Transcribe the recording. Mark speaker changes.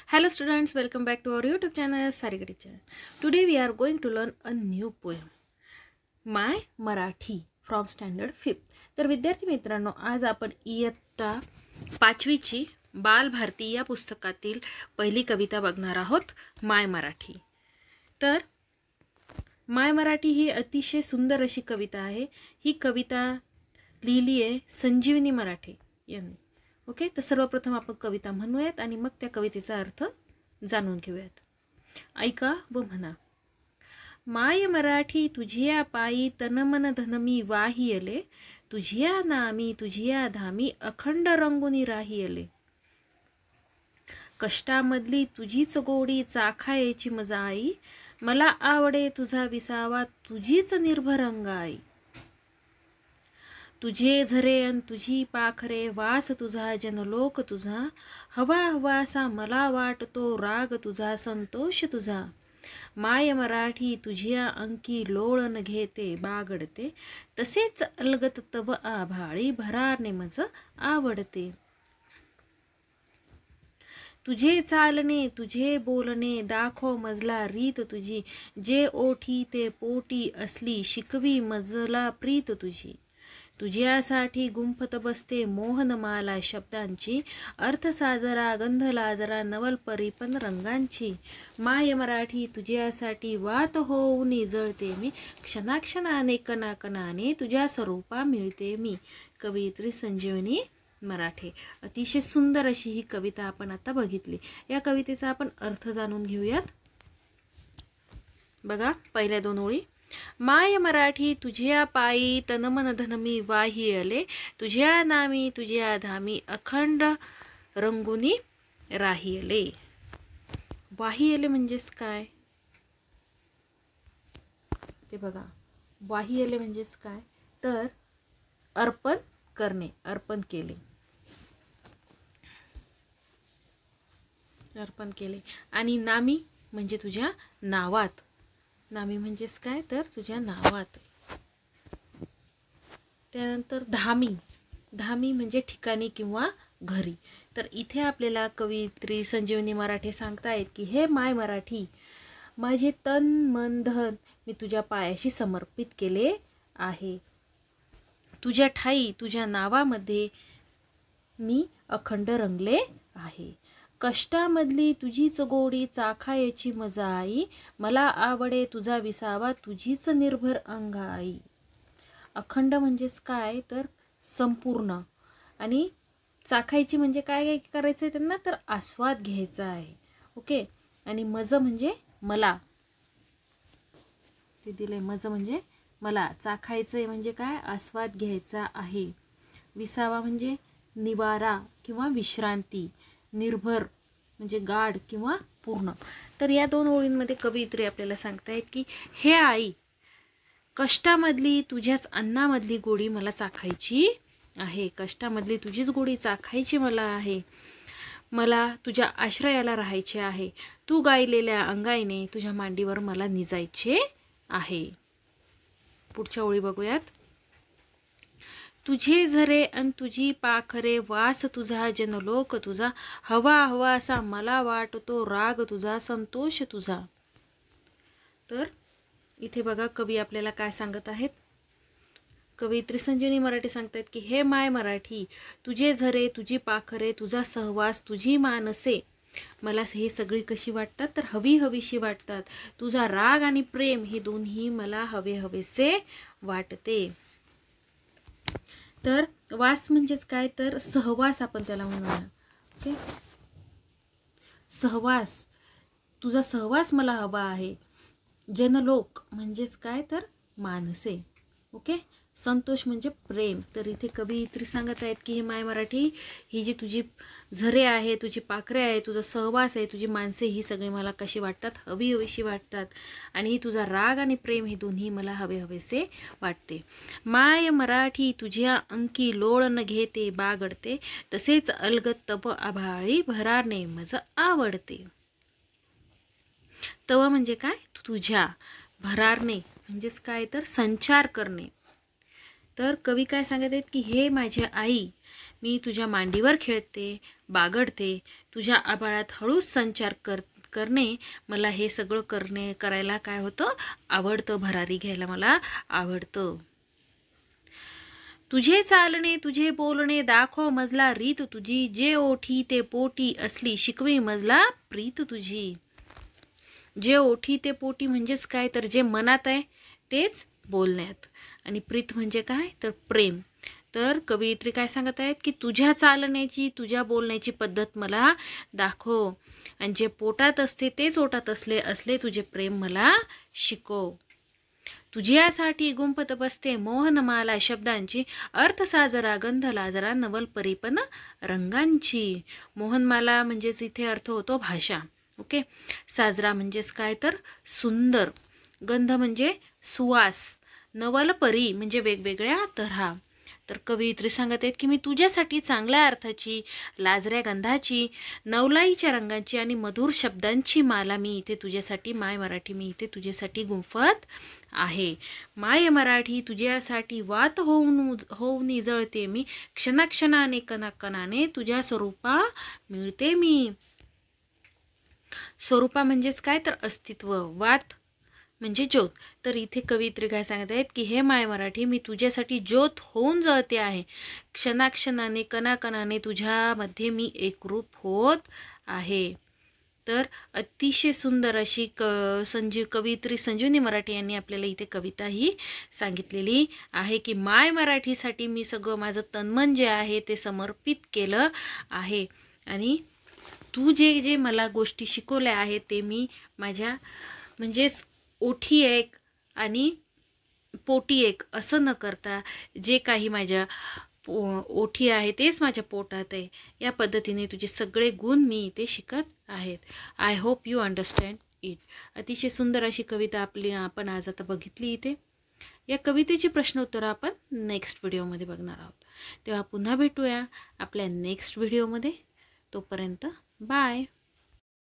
Speaker 1: Hello students, welcome back to our YouTube channel Sarigadi channel. Today we are going to learn a new poem, My Marathi from standard 5th. तर विद्यार्थी मित्रांनो, आज आपण इयत्ता 5वी ची बालभारती या पुस्तकातील पहिली कविता बघणार आहोत, माय मराठी. तर माय मराठी ही अतिशय सुंदर अशी कविता आहे. ही कविता लिहिली आहे संजीवनी मराठे यांनी. ओके, तर सर्वप्रथम आपण कविता म्हणूयात आणि मग त्या कवितेचा अर्थ जाणून घेऊयात. ऐका व म्हणा. माय मराठी तुझिया पायी तन मन धन मी वाहियले, तुझिया नामी तुझिया धामी अखंड रंगुनी राहियले. कष्टामधली तुझीच गोडी चाखायची मजा आई, मला आवडे तुझा विसावा तुझीच निर्भर अंगाई. तुझे झरे अन तुझी पाखरे वास तुझा जनलोक तुझा, हवा हवासा मला वाटतो राग तुझा संतोष तुझा. माय मराठी तुझिया अंकी लोळण घेते बागडते, तसेच अलगत तव आभाळी भरारने मज आवडते. तुझे चालणे तुझे बोलणे दाखव मजला रीत तुझी, जे ओठी ते पोटी असली शिकवी मजला प्रीत तुझी. तुझ्यासाठी गुंफत बसते मोहनमाला शब्दांची, अर्थ साजरा गंध लाजरा नवल परीपन रंगांची. माय मराठी तुझ्यासाठी वात होऊन जळते मी, क्षणाक्षणाने कणाकणाने तुझ्या स्वरूपा मिळते मी. कवयित्री संजीवनी मराठे. अतिशय सुंदर अशी ही कविता आपण आता बघितली. या कवितेचा आपण अर्थ जाणून घेऊयात. बघा, पहिल्या दोन ओळी. माय मराठी तुझ्या पायी तन मन धन मी वाहियले, तुझ्या नामी तुझ्या धामी अखंड रंगुनी राहियले. वाहियले म्हणजेच काय ते बघा. वाहियले म्हणजेच काय तर अर्पण करणे, अर्पण केले, अर्पण केले. आणि नामी म्हणजे तुझ्या नावात. नामी म्हणजेच काय तर तुझ्या नावात. त्यानंतर धामी. धामी म्हणजे ठिकाणी किंवा घरी. तर इथे आपल्याला कवयित्री संजीवनी मराठे सांगतायत की हे माय मराठी, माझे तन मन धन मी तुझ्या पायाशी समर्पित केले आहे. तुझ्या ठाई तुझ्या नावामध्ये मी अखंड रंगले आहे. कष्टामधली तुझीच गोडी चाखायची मजा आई, मला आवडे तुझा विसावा तुझीच निर्भर अंगाई. अखंड म्हणजेच काय तर संपूर्ण, आणि चाखायची म्हणजे काय करायचंय त्यांना तर आस्वाद घ्यायचा आहे. ओके, आणि मज म्हणजे मला, ते दिले मज म्हणजे मला. चाखायचंय म्हणजे काय आस्वाद घ्यायचा आहे. विसावा म्हणजे निवारा किंवा विश्रांती. निर्भर म्हणजे गाढ किंवा पूर्ण. तर या दोन ओळींमध्ये कवयित्री आपल्याला सांगतायत की हे आई, कष्टामधली तुझ्याच अन्नामधली गोडी मला चाखायची आहे. कष्टामधली तुझीच गोडी चाखायची मला आहे. मला तुझ्या आश्रयाला राहायचे आहे. तू गायलेल्या अंगाईने तुझ्या मांडीवर मला निजायचे आहे. पुढच्या ओळी बघूयात. तुझे झरे अन तुझी पाखरे वास तुझा जनलोक तुझा, हवा हवासा मला वाटतो राग तुझा संतोष तुझा. तर इथे बघा कवी आपल्याला काय सांगत आहेत. कवयित्री संजीवनी मराठी सांगतायत की हे माय मराठी, तुझे झरे तुझी पाखरे तुझा सहवास तुझी मानसे मला हे सगळी कशी वाटतात तर हवी हवीशी वाटतात. तुझा राग आणि प्रेम हे दोन्ही मला हवे हवेसे वाटते. तर वास म्हणजेच काय तर सहवास आपण त्याला म्हणूया. ओके, सहवास, तुझा सहवास मला हवा आहे. जनलोक म्हणजेच काय तर मानसे. ओके, संतोष म्हणजे प्रेम. तर इथे कवयित्री सांगत आहेत की हे माय मराठी, ही जी तुझी झरे आहे तुझी पाखरे आहे तुझा सहवास आहे तुझी माणसे ही सगळी मला कशी वाटतात हवी हवीशी वाटतात. आणि ही तुझा राग आणि प्रेम हे दोन्ही मला हवे हवेसे वाटते. माय मराठी तुझ्या अंकी लोळण घेते बागडते, तसेच अलगत तव आभाळी भरारने मज आवडते. तव म्हणजे काय तुझ्या, भरारने म्हणजेच काय तर संचार करणे. तर कवी काय सांगत आहेत की हे माझी आई, मी तुझ्या मांडीवर खेळते, बागडते, तुझ्या आभाळात हळूच संचार करणे मला हे सगळं करायला काय होतं, आवडतं. भरारी घ्यायला मला आवडतं. तुझे चालणे तुझे बोलणे दाखव मजला रीत तुझी, जे ओठी ते पोटी असली शिकवी मजला प्रीत तुझी. जे ओठी ते पोटी म्हणजेच काय, तर जे मनात आहे तेच बोलण्यात. आणि प्रीत म्हणजे काय, तर प्रेम. तर कवयित्री काय सांगत आहेत की तुझ्या चालण्याची तुझ्या बोलण्याची पद्धत मला दाखव, आणि जे पोटात असते तेच ओटात असले तुझे प्रेम मला शिकव. तुझ्यासाठी गुंफत बसते मोहनमाला शब्दांची, अर्थ साजरा गंध लाजरा नवल परीपन रंगांची. मोहनमाला म्हणजेच इथे अर्थ होतो भाषा. ओके. साजरा म्हणजेच काय, तर सुंदर. गंध म्हणजे सुवास. नवल परी म्हणजे वेगवेगळ्या तऱ्हा. तर कवयित्री सांगत आहेत की मी तुझ्यासाठी चांगल्या अर्थाची, लाजऱ्या गंधाची, नवलाईच्या रंगाची आणि मधुर शब्दांची माला मी इथे तुझ्यासाठी, माय मराठी मी इथे तुझ्यासाठी गुंफत आहे. माय मराठी तुझ्यासाठी वात होऊन जळते मी, क्षणाक्षणाने कणाकणाने तुझ्या स्वरूपा मिळते मी. स्वरूपा म्हणजेच काय, तर अस्तित्व. वात म्हणजे ज्योत. तर इथे कवयित्री काय सांगत आहेत की हे माय मराठी मी तुझ्यासाठी ज्योत होऊन जळते आहे, क्षणाक्षणाने कणाकणाने तुझ्यामध्ये मी एकरूप होत आहे. तर अतिशय सुंदर अशी कवयित्री संजीवनी मराठे यांनी आपल्याला इथे कविता ही सांगितलेली आहे की माय मराठीसाठी मी सगळं माझं तनमन जे आहे ते समर्पित केलं आहे, आणि तू जे जे मला गोष्टी शिकवल्या आहेत ते मी माझ्या म्हणजेच ओठी एक आणि पोटी एक असं न करता जे काही माझ्या ओठी आहे तेच माझ्या पोटात आहे, या पद्धतीने तुझे सगळे गुण मी इथे शिकत आहेत. I hope you understand it. अतिशय सुंदर अशी कविता आपण आज आता बघितली इथे. या कवितेची प्रश्नोत्तरं आपण नेक्स्ट व्हिडिओमध्ये बघणार आहोत. तेव्हा पुन्हा भेटूया आपल्या नेक्स्ट व्हिडिओमध्ये. तोपर्यंत बाय.